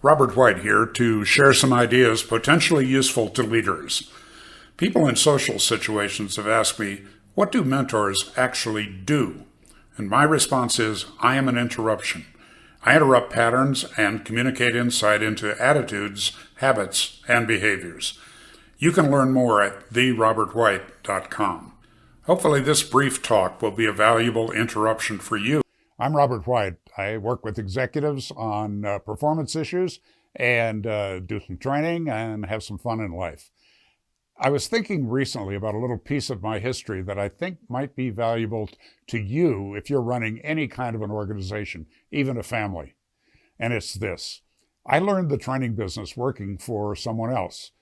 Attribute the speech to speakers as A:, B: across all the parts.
A: Robert White here to share some ideas potentially useful to leaders. People in social situations have asked me, what do mentors actually do? And my response is, I am an interruption. I interrupt patterns and communicate insight into attitudes, habits, and behaviors. You can learn more at therobertwhite.com. Hopefully this brief talk will be a valuable interruption for you. I'm Robert White. I work with executives on performance issues and do some training and have some fun in life. I was thinking recently about a little piece of my history that I think might be valuable to you if you're running any kind of an organization, even a family. And it's this. I learned the training business working for someone else.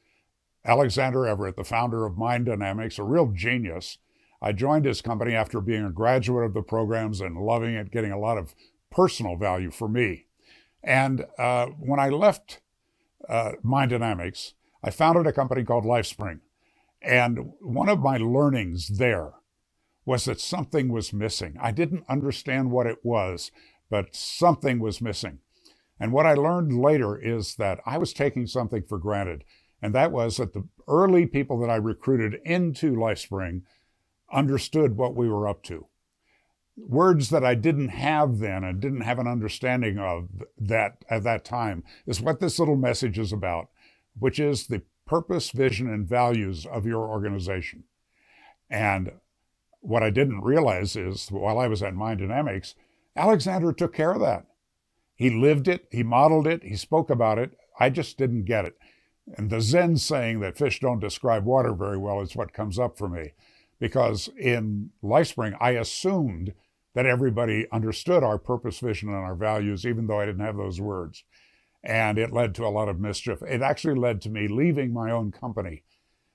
A: Alexander Everett, the founder of Mind Dynamics, a real genius. I joined his company after being a graduate of the programs and loving it, getting a lot of personal value for me. And when I left Mind Dynamics, I founded a company called LifeSpring. And one of my learnings there was that something was missing. I didn't understand what it was, but something was missing. And what I learned later is that I was taking something for granted. And that was that the early people that I recruited into LifeSpring understood what we were up to. Words that I didn't have then and didn't have an understanding of that at that time is what this little message is about, which is the purpose, vision, and values of your organization. And what I didn't realize is while I was at Mind Dynamics, Alexander took care of that. He lived it, he modeled it, he spoke about it. I just didn't get it. And the Zen saying that fish don't describe water very well is what comes up for me. Because in LifeSpring, I assumed that everybody understood our purpose, vision, and our values, even though I didn't have those words. And it led to a lot of mischief. It actually led to me leaving my own company.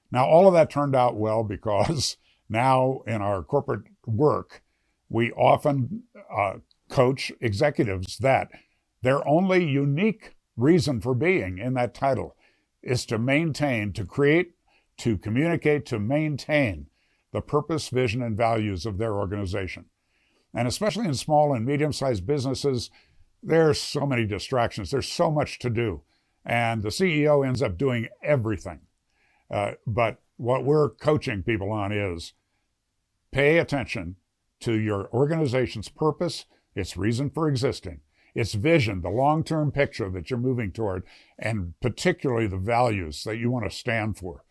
A: Now, all of that turned out well because now in our corporate work, we often coach executives that their only unique reason for being in that title is to maintain, to create, to communicate, to maintain the purpose, vision, and values of their organization. And especially in small and medium-sized businesses, there's so many distractions. There's so much to do. And the CEO ends up doing everything. But what we're coaching people on is pay attention to your organization's purpose, its reason for existing, its vision, the long-term picture that you're moving toward, and particularly the values that you want to stand for.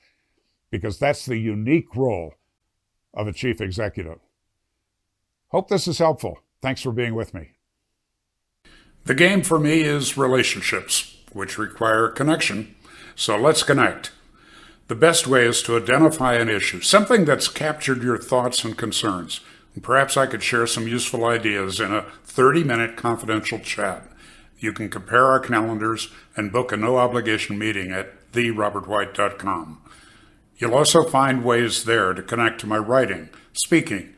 A: Because that's the unique role of a chief executive. Hope this is helpful. Thanks for being with me. The game for me is relationships, which require connection. So let's connect. The best way is to identify an issue, something that's captured your thoughts and concerns. And perhaps I could share some useful ideas in a 30-minute confidential chat. You can compare our calendars and book a no-obligation meeting at therobertwhite.com. You'll also find ways there to connect to my writing, speaking,